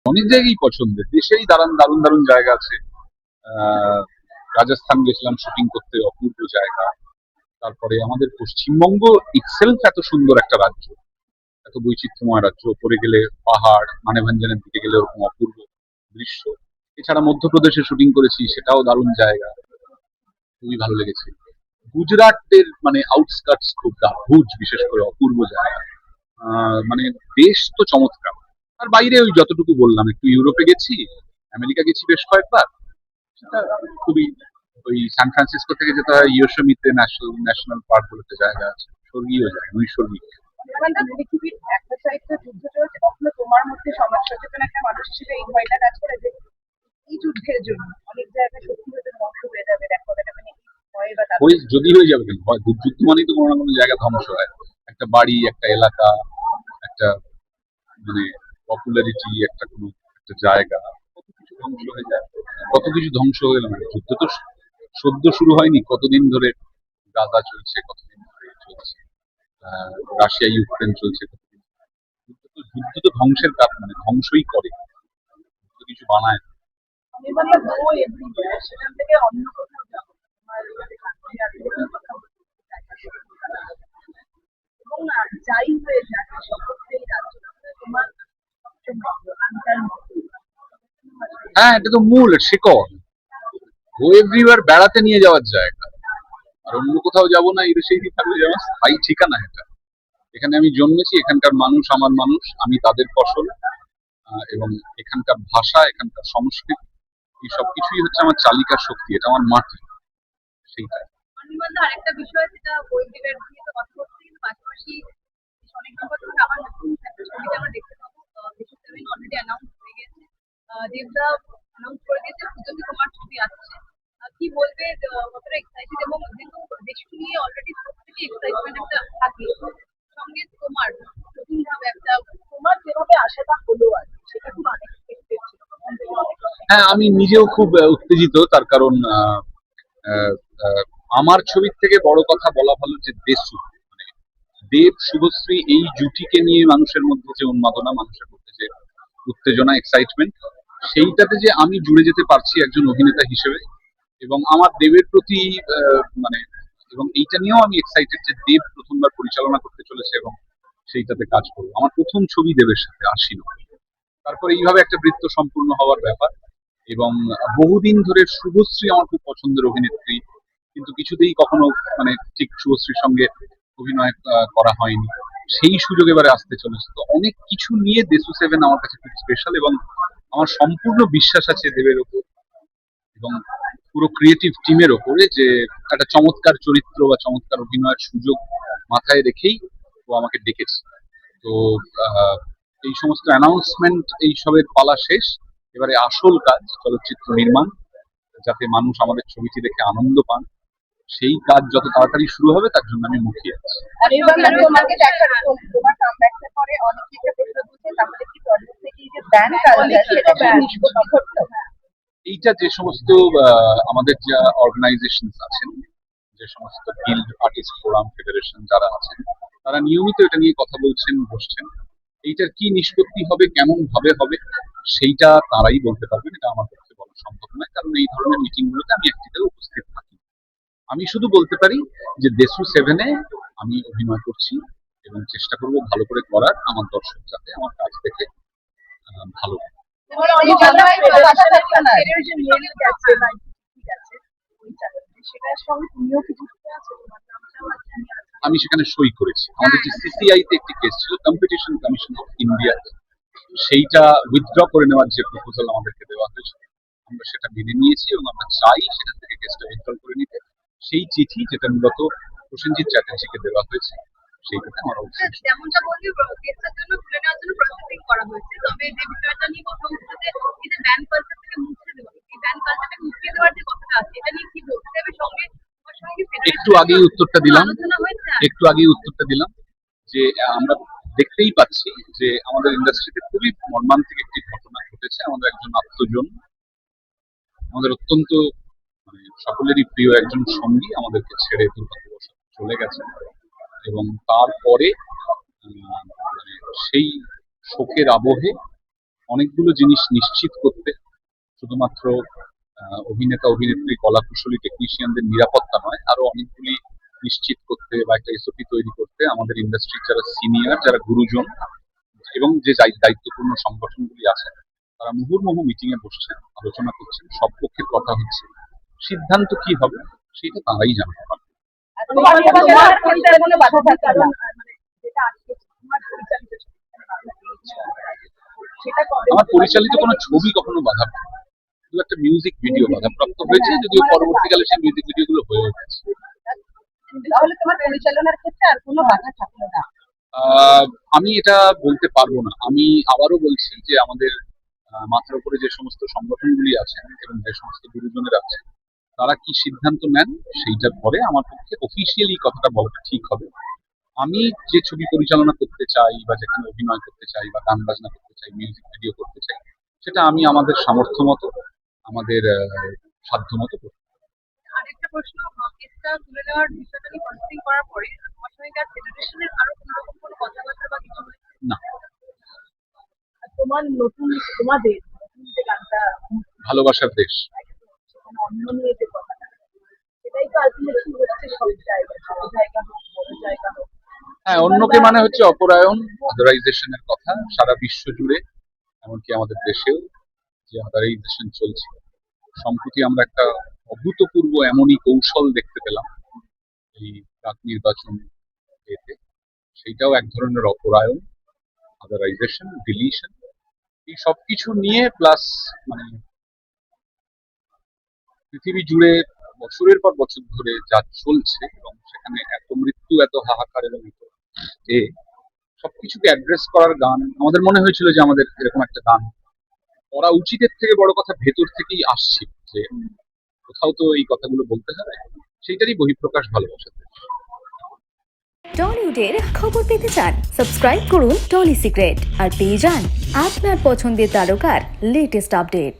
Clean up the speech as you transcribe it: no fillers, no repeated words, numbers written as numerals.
অনেক জায়গায় পছন্দের, দেশেই দারুণ দারুণ দারুণ জায়গা আছে। আহ, রাজস্থান গেছিলাম শুটিং করতে, অপূর্ব জায়গা। তারপরে আমাদের পশ্চিমবঙ্গ ইটসেলফ এত সুন্দর একটা রাজ্য, এত বৈচিত্র্যময় রাজ্য। ওপরে গেলে পাহাড়, মানেভঞ্জনের দিকে গেলে ওরকম অপূর্ব দৃশ্য। এছাড়া মধ্যপ্রদেশে শুটিং করেছি, সেটাও দারুণ জায়গা, খুবই ভালো লেগেছে। গুজরাটের মানে আউটস্কার্টস খুব দারুণ, ভুজ বিশেষ করে অপূর্ব জায়গা। মানে দেশ তো চমৎকার। আর বাইরে ওই যতটুকু বললাম, একটু ইউরোপে গেছি, আমেরিকা গেছি বেশ কয়েকবার। সেটা খুবই, ওই সান ফ্রান্সিসকো থেকে যেটা হয় ইয়োসেমিতে ন্যাশনাল ন্যাশনাল পার্ক বলে জায়গা আছে, স্বর্গীয় জায়গা, নৈসর্গিক। পৃথিবীর একটা সাইডে যুদ্ধ চলছে, কখনো তোমার মধ্যে সমাজ সচেতন একটা মানুষ হিসেবে এই ভয়টা কাজ করে যে এই যুদ্ধের জন্য অনেক জায়গায় সত্যি হয়তো ধ্বংস হয়ে যাবে, দেখা যাবে মানে ভয় বা ওই যদি হয়ে যাবে, কিন্তু হয় যুদ্ধ মানেই তো কোনো না কোনো জায়গা ধ্বংস হয়। একটা বাড়ি, একটা এলাকা, একটা মানে পপুলারিটি, একটা কোনো একটা জায়গা, কত কিছু ধ্বংস হয়ে যায়। কত কিছু ধ্বংস হয়ে গেল, মানে যুদ্ধ তো সদ্য শুরু হয়নি, কতদিন ধরে গাজা চলছে, কতদিন ধরে চলছে, আহ, রাশিয়া ইউক্রেন চলছে কতদিন। যুদ্ধ তো ধ্বংসের কাজ, মানে ধ্বংসই করে, যুদ্ধ কিছু বানায় না। আমি বললাম ও এভরিওয়্যার, সেখান থেকে অন্য কোথাও যাবো তোমার country আছে, এরকম কোথাও এবং যাই হয়ে যাক সমস্ত এই রাজ্যটা তোমার সবচেয়ে ভালো আনটার মতো। হ্যাঁ, এটা তো মূল শিকড়। গো এভরিওয়ার বেড়াতে নিয়ে যাওয়ার জায়গা, আর অন্য কোথাও যাবো না, এই দেশেই থাকবে, যেমন স্থায়ী ঠিকানা এটা। এখানে আমি জন্মেছি, এখানকার মানুষ আমার মানুষ, আমি তাদের ফসল। এবং এখানকার ভাষা, এখানকার সংস্কৃতি, এই সবকিছুই হচ্ছে আমার চালিকার শক্তি, এটা আমার মাটি, সেইটাই। অনির্বাণ আরেকটা বিষয়, যেটা বই বিভাগ নিয়ে তো কথা হচ্ছে, কিন্তু পাশাপাশি অনেক দিন পর ধরে আবার নতুন একটা ছবিতে আমরা দেখতে পাবো। বিশেষ করে অলরেডি অ্যানাউন্স হয়ে গেছে, দেবদা অ্যানাউন্স করে দিয়েছে পুজোতে তোমার ছবি আসছে। কি বলবে, কতটা এক্সাইটেড, এবং যেহেতু দেশকে নিয়ে অলরেডি প্রত্যেকে এক্সাইটমেন্ট একটা থাকে, সঙ্গে তোমার নতুন ভাবে একটা তোমার যেভাবে আশাটা হলো আর কি, সেটা খুব আনএক্সপেক্টেড ছিল, তখন থেকে অনেক হ্যাঁ, আমি নিজেও খুব উত্তেজিত, তার কারণ আহ, আহ, আমার ছবির থেকে বড় কথা বলা ভালো যে দেশু, মানে দেব শুভশ্রী, এই জুটিকে নিয়ে মানুষের মধ্যে যে উন্মাদনা, মানুষের মধ্যে যে উত্তেজনা, এক্সাইটমেন্ট, সেইটাতে যে আমি জুড়ে যেতে পারছি একজন অভিনেতা হিসেবে। এবং আমার দেবের প্রতি মানে, এবং এইটা নিয়েও আমি এক্সাইটেড যে দেব প্রথমবার পরিচালনা করতে চলেছে এবং সেইটাতে কাজ করবো। আমার প্রথম ছবি দেবের সাথে, আশি নয়। তারপরে এইভাবে একটা বৃত্ত সম্পূর্ণ হওয়ার ব্যাপার। এবং বহুদিন ধরে শুভশ্রী আমার খুব পছন্দের অভিনেত্রী, কিন্তু কিছুতেই কখনো মানে ঠিক শুভশ্রীর সঙ্গে অভিনয় করা হয়নি। সেই সুযোগ এবারে আসতে চলেছে, তো অনেক কিছু নিয়ে দেশু সেভেন আমার কাছে খুব স্পেশাল। এবং আমার সম্পূর্ণ বিশ্বাস আছে দেবের ওপর এবং পুরো ক্রিয়েটিভ টিমের ওপরে, যে একটা চমৎকার চরিত্র বা চমৎকার অভিনয়ের সুযোগ মাথায় রেখেই ও আমাকে ডেকেছে। তো আহ, এই সমস্ত অ্যানাউন্সমেন্ট, এইসবের পালা শেষ, এবারে আসল কাজ চলচ্চিত্র নির্মাণ, যাতে মানুষ আমাদের ছবিটি দেখে আনন্দ পান, সেই কাজ যত তাড়াতাড়ি শুরু হবে তার জন্য আমি মুখিয়ে আছি। অনির্বাণ, তোমাকে দেখার তোমার কামব্যাকের পরে অনেকে একটা প্রশ্ন তুলছে, তাহলে কি টলিউড থেকে এই যে ব্যান কালচার, সেটা কি নিষ্পত্তি ঘটলো? এইটা যে সমস্ত আমাদের যা অর্গানাইজেশন আছেন, যে সমস্ত গিল্ড, আর্টিস্ট ফোরাম, ফেডারেশন যারা আছেন, তারা নিয়মিত এটা নিয়ে কথা বলছেন, বসছেন। এইটার কি নিষ্পত্তি হবে, কেমন ভাবে হবে, সেইটা তারাই বলতে পারবেন, এটা আমার পক্ষে বলা সম্ভব নয়, কারণ এই ধরনের মিটিং গুলোতে আমি একটিতেও উপস্থিত থাকি। আমি শুধু বলতে পারি যে দেশু সেভেনে আমি অভিনয় করছি এবং চেষ্টা করব ভালো করে করার, আমার দর্শক যাতে আমার কাজ দেখে ভালো লাগে। আমি সেখানে সই করেছি। আমাদের যে সিসিআই তে একটি কেস ছিল, কম্পিটিশন কমিশন অফ ইন্ডিয়া, সেইটা উইথড্র করে নেওয়ার যে প্রপোজাল আমাদেরকে দেওয়া হয়েছে, আমরা সেটা মেনে নিয়েছি এবং আমরা চাই সেখান থেকে কেসটা উইথড্র করে নিতে। সেই চিঠি, যেটা মূলত প্রসেনজিৎ চ্যাটার্জিকে দেওয়া হয়েছে, সেইটাতে আমার অবশ্যই যেমনটা বললি, কেসটার জন্য তুলে নেওয়ার জন্য প্রসেসিং করা হয়েছে, তবে যে বিষয়টা নিয়ে কথা উঠছে যে এই যে ব্যান কালচার থেকে মুছে দেওয়া, এই ব্যান কালচারটাকে মুছে দেওয়ার যে কথাটা আছে, এটা নিয়ে কি বলতে দেবে? সঙ্গে তোমার সঙ্গে একটু আগেই উত্তরটা দিলাম, একটু আগেই উত্তরটা দিলাম যে আমরা দেখতেই পাচ্ছি যে আমাদের ইন্ডাস্ট্রিতে খুবই মর্মান্তিক একটি ঘটনা ঘটেছে। আমাদের একজন আত্মজন, আমাদের অত্যন্ত মানে সকলেরই প্রিয় একজন সঙ্গী আমাদেরকে ছেড়ে দুর্ভাগ্যবশত চলে গেছেন। এবং তারপরে মানে সেই শোকের আবহে অনেকগুলো জিনিস নিশ্চিত করতে, শুধুমাত্র অভিনেতা অভিনেত্রী কলাকুশলী টেকনিশিয়ানদের নিরাপত্তা নয়, আরো অনেকগুলি নিশ্চিত করতে বা একটা এসওপি তৈরি করতে আমাদের ইন্ডাস্ট্রির যারা সিনিয়র, যারা গুরুজন এবং যে দায়িত্বপূর্ণ সংগঠনগুলি আছে, তারা মুহুর্মুহু মিটিং এ বসছেন, আলোচনা করছেন, সব পক্ষের কথা হচ্ছে, সিদ্ধান্ত কি হবে সেটা তারাই জানতে পারবে। আমার পরিচালিত কোনো ছবি কখনো বাধা পায় না। শুধু একটা মিউজিক ভিডিও বাধাপ্রাপ্ত হয়েছে, যদিও পরবর্তীকালে সেই মিউজিক ভিডিও গুলো হয়ে গেছে। তাহলে তোমার পরিচালনার ক্ষেত্রে আর কোনো বাধা থাকলো না? আমি এটা বলতে পারবো না। আমি আবারও বলছি যে আমাদের মাথার উপরে যে সমস্ত সংগঠনগুলি আছেন এবং যে সমস্ত গুরুজনেরা আছেন, তারা কি সিদ্ধান্ত নেন সেইটার পরে আমার পক্ষে অফিসিয়ালি কথাটা বলাটা ঠিক হবে। আমি যে ছবি পরিচালনা করতে চাই বা যেখানে অভিনয় করতে চাই বা গান বাজনা করতে চাই, মিউজিক ভিডিও করতে চাই, সেটা আমি আমাদের সামর্থ্য মতো, আমাদের সাধ্য মতো করতে পারি। আরেকটা প্রশ্ন, কেসটা তুলে নেওয়ার বিষয়টা নিয়ে প্রসেসিং করার পরে তোমার সঙ্গে আর ফেডারেশনের আরো কোনো রকম কোনো কথাবার্তা বা কিছু হয়েছে? না। তোমার তোমাদের নতুন যে গানটা ভালোবাসার দেশ, অন্য নিয়ে যে কথাটা, সেটাই তো আলটিমেটলি হচ্ছে সব জায়গায়, ছোট জায়গা হোক, বড় জায়গা হোক। হ্যাঁ, অন্যকে মানে হচ্ছে অপরায়ণ, আদারাইজেশনের কথা সারা বিশ্ব জুড়ে, এমনকি আমাদের দেশেও যে আদারাইজেশন চলছে। সম্প্রতি আমরা একটা অভূতপূর্ব এমনই কৌশল দেখতে পেলাম এই প্রাক নির্বাচন এতে, সেইটাও এক ধরনের অপরায়ণ, আদারাইজেশন, ডিলিশন, এই সবকিছু নিয়ে প্লাস মানে পৃথিবী জুড়ে বছরের পর বছর ধরে যা চলছে এবং সেখানে এত মৃত্যু, এত হাহাকার এবং এ সবকিছুকে অ্যাড্রেস করার গান আমাদের মনে হয়েছিল যে আমাদের এরকম একটা গান করা উচিতের থেকে বড় কথা ভেতর থেকেই আসছে যে কোথাও তো এই কথাগুলো বলতে হবে, সেইটারই বহিঃপ্রকাশ ভালোবাসা। টলিউডের খবর পেতে চান? সাবস্ক্রাইব করুন টলি সিক্রেট আর পেয়ে যান আপনার পছন্দের তারকার লেটেস্ট আপডেট।